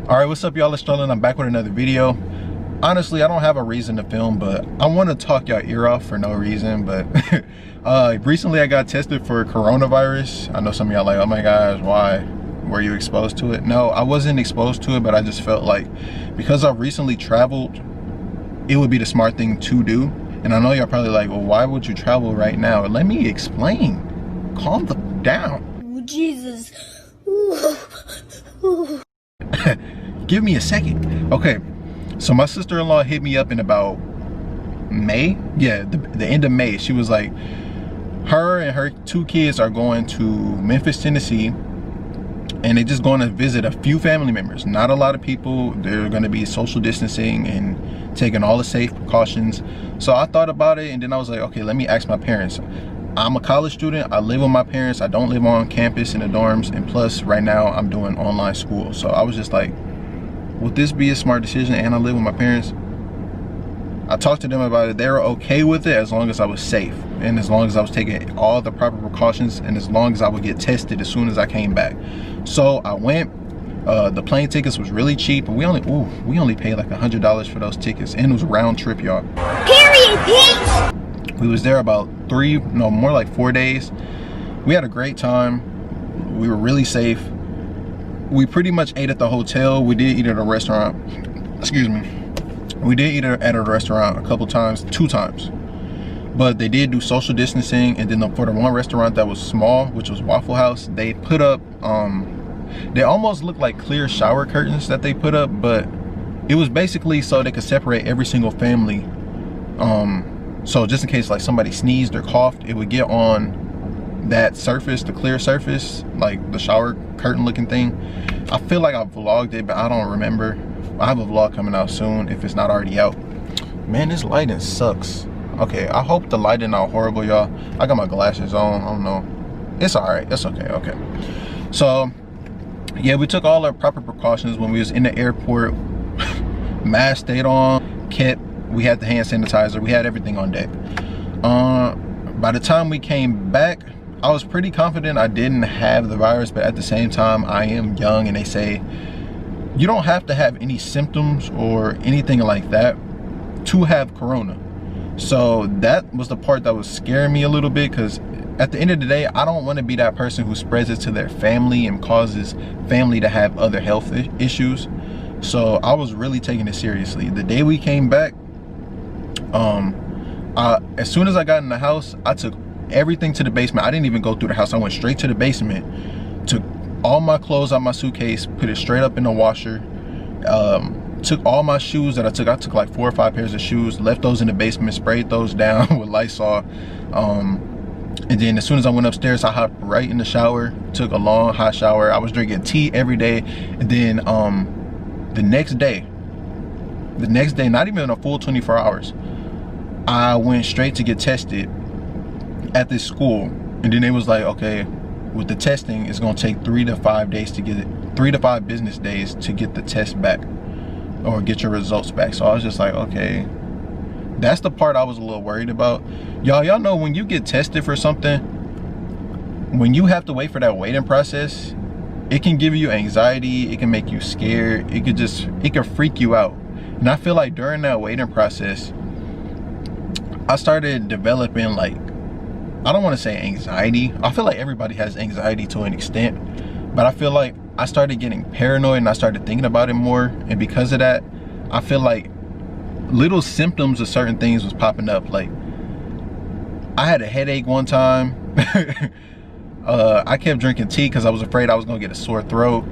All right, what's up, y'all? It's Sterling. I'm back with another video. Honestly, I don't have a reason to film, but I want to talk y'all ear off for no reason. But recently I got tested for coronavirus. I know some of y'all like, oh my gosh, why? Were you exposed to it? No, I wasn't exposed to it, but I just felt like because I've recently traveled, it would be the smart thing to do. And I know y'all probably like, well, why would you travel right now? Let me explain. Calm down. Jesus. Ooh. Give me a second. Okay, so my sister-in-law hit me up in about May. Yeah, the end of May. She was like, her and her 2 kids are going to Memphis, Tennessee, and they're just going to visit a few family members. Not a lot of people. They're going to be social distancing and taking all the safe precautions. So I thought about it, and then I was like, okay, let me ask my parents. I'm a college student. I live with my parents. I don't live on campus in the dorms, and plus right now I'm doing online school. So I was just like, would this be a smart decision? And I live with my parents. I talked to them about it. They were okay with it as long as I was safe, and as long as I was taking all the proper precautions, and as long as I would get tested as soon as I came back. So I went. The plane tickets was really cheap, and we only paid like $100 for those tickets, and it was a round trip, y'all. Period, bitch. We was there about more like 4 days. We had a great time. We were really safe. We pretty much ate at the hotel. We did eat at a restaurant. Excuse me. We did eat at a restaurant a couple times, 2 times. But they did do social distancing, and then for the one restaurant that was small, which was Waffle House, they put up, they almost looked like clear shower curtains that they put up, but it was basically so they could separate every single family. So just in case like somebody sneezed or coughed, it would get on that surface, the clear surface, like the shower curtain looking thing. I feel like I vlogged it, but I don't remember. I have a vlog coming out soon if it's not already out. Man, this lighting sucks. Okay, I hope the lighting not horrible, y'all. I got my glasses on. I don't know. It's all right. It's okay. Okay. So yeah, we took all our proper precautions when we was in the airport. Mask stayed on. We had the hand sanitizer. We had everything on deck. By the time we came back, I was pretty confident I didn't have the virus, but at the same time, I am young, and they say you don't have to have any symptoms or anything like that to have corona. So that was the part that was scaring me a little bit, because at the end of the day, I don't want to be that person who spreads it to their family and causes family to have other health issues. So I was really taking it seriously. The day we came back, as soon as I got in the house, I took everything to the basement. I didn't even go through the house. I went straight to the basement, took all my clothes out my suitcase, put it straight up in the washer, took all my shoes that I took like 4 or 5 pairs of shoes, left those in the basement, sprayed those down with Lysol, and then as soon as I went upstairs, I hopped right in the shower, took a long hot shower. I was drinking tea every day. And then the next day, not even a full 24 hours, I went straight to get tested at this school. And then it was like, okay, with the testing, it's gonna take 3 to 5 days to get it, 3 to 5 business days to get the test back or get your results back. So I was just like, okay, that's the part I was a little worried about. Y'all know when you get tested for something, when you have to wait for that waiting process, it can give you anxiety, it can make you scared, it can freak you out. And I feel like during that waiting process, I started developing, like, I don't want to say anxiety. I feel like everybody has anxiety to an extent, but I feel like I started getting paranoid and I started thinking about it more. And because of that, I feel like little symptoms of certain things was popping up. Like, I had a headache one time. I kept drinking tea because I was afraid I was gonna get a sore throat.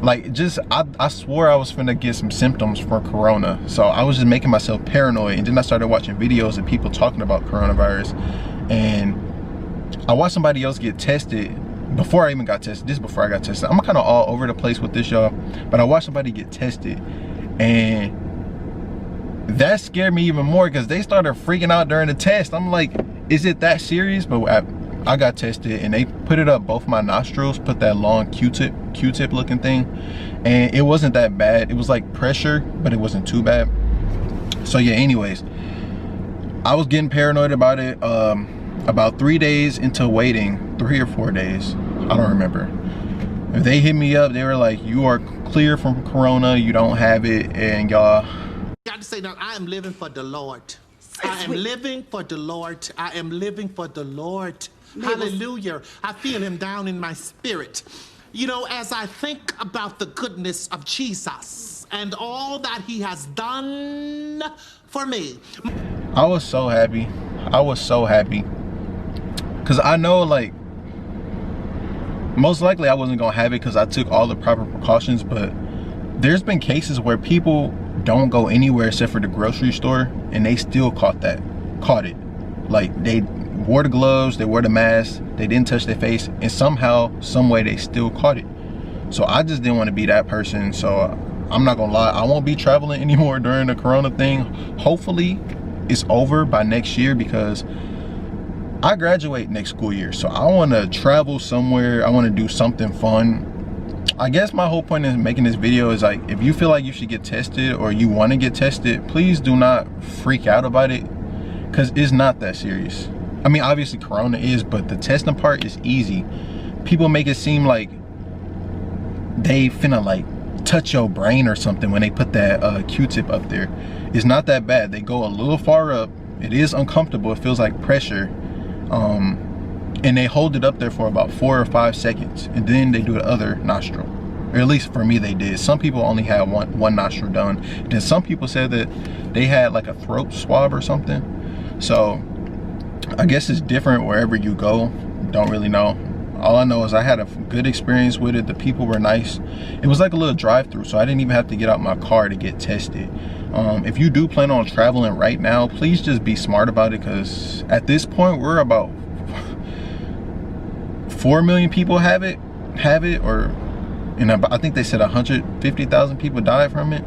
Like, I swore I was finna get some symptoms for corona. So I was just making myself paranoid. And then I started watching videos of people talking about coronavirus. And I watched somebody else get tested before I even got tested. This is before I got tested. I'm kind of all over the place with this, y'all. But I watched somebody get tested, and that scared me even more because they started freaking out during the test. I'm like, is it that serious? But I got tested, and they put it up both my nostrils, put that long Q-tip looking thing, and it wasn't that bad. It was like pressure, but it wasn't too bad. So yeah, anyways, I was getting paranoid about it. About 3 days into waiting, 3 or 4 days, I don't remember. If they hit me up, they were like, you are clear from corona, you don't have it, and y'all. Got to say now, I am living for the Lord. I am living for the Lord. I am living for the Lord. Hallelujah. I feel him down in my spirit. You know, as I think about the goodness of Jesus and all that he has done for me. I was so happy. I was so happy. Because I know, like, most likely I wasn't going to have it because I took all the proper precautions, but there's been cases where people don't go anywhere except for the grocery store and they still caught it. Like, they wore the gloves, they wore the mask, they didn't touch their face, and somehow, some way they still caught it. So I just didn't want to be that person. So I'm not gonna lie, I won't be traveling anymore during the corona thing. Hopefully it's over by next year, because I graduate next school year, so I want to travel somewhere. I want to do something fun. I guess my whole point in making this video is, like, if you feel like you should get tested or you want to get tested, please do not freak out about it, because it's not that serious. I mean, obviously corona is, but the testing part is easy. People make it seem like they finna like touch your brain or something when they put that Q-tip up there. It's not that bad. They go a little far up. It is uncomfortable. It feels like pressure. And they hold it up there for about 4 or 5 seconds, and then they do the other nostril. Or at least for me they did. Some people only had one nostril done. Then some people said that they had like a throat swab or something. So I guess it's different wherever you go. Don't really know. All I know is I had a good experience with it. The people were nice. It was like a little drive-through, so I didn't even have to get out my car to get tested. If you do plan on traveling right now, please just be smart about it, because at this point we're about 4 million people have it, or, and I think they said 150,000 people died from it.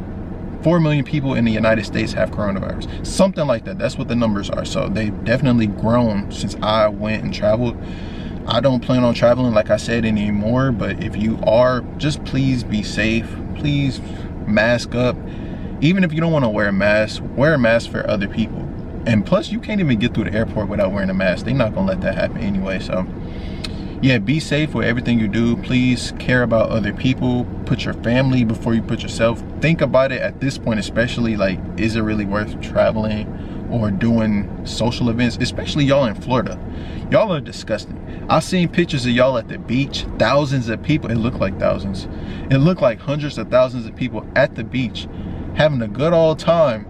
4 million people in the United States have coronavirus, something like that. That's what the numbers are. So they've definitely grown since I went and traveled. I don't plan on traveling, like I said, anymore, but if you are, just please be safe. Please mask up. Even if you don't want to wear a mask for other people. And plus, you can't even get through the airport without wearing a mask. They're not gonna let that happen anyway. So yeah, be safe with everything you do. Please care about other people. Put your family before you put yourself. Think about it at this point, especially, like, is it really worth traveling or doing social events? Especially y'all in Florida. Y'all are disgusting. I've seen pictures of y'all at the beach. Thousands of people. It looked like thousands. It looked like hundreds of thousands of people at the beach having a good old time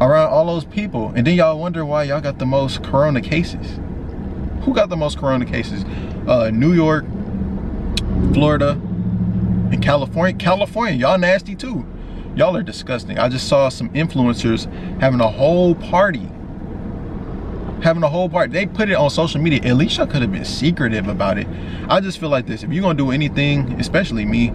around all those people. And then y'all wonder why y'all got the most corona cases. Who got the most corona cases? New York, Florida, and California. California, y'all nasty too. Y'all are disgusting. I just saw some influencers having a whole party. They put it on social media. At least y'all could have been secretive about it. I just feel like this. If you're gonna do anything, especially me,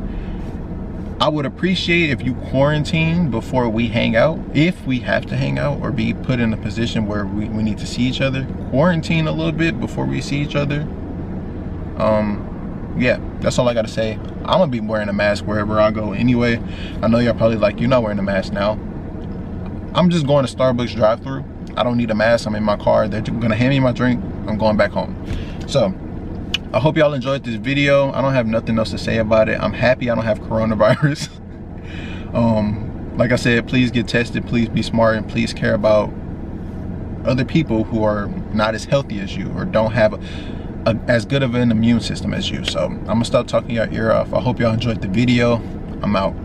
I would appreciate if you quarantine before we hang out. If we have to hang out or be put in a position where we need to see each other, quarantine a little bit before we see each other. Yeah, that's all I gotta say. I'm gonna be wearing a mask wherever I go anyway. I know y'all probably like, you're not wearing a mask now. I'm just going to Starbucks drive-thru. I don't need a mask. I'm in my car. They're gonna hand me my drink. I'm going back home. So I hope y'all enjoyed this video. I don't have nothing else to say about it. I'm happy I don't have coronavirus. Like I said, please get tested, please be smart, and please care about other people who are not as healthy as you or don't have as good of an immune system as you. So I'm gonna stop talking your ear off. I hope y'all enjoyed the video. I'm out.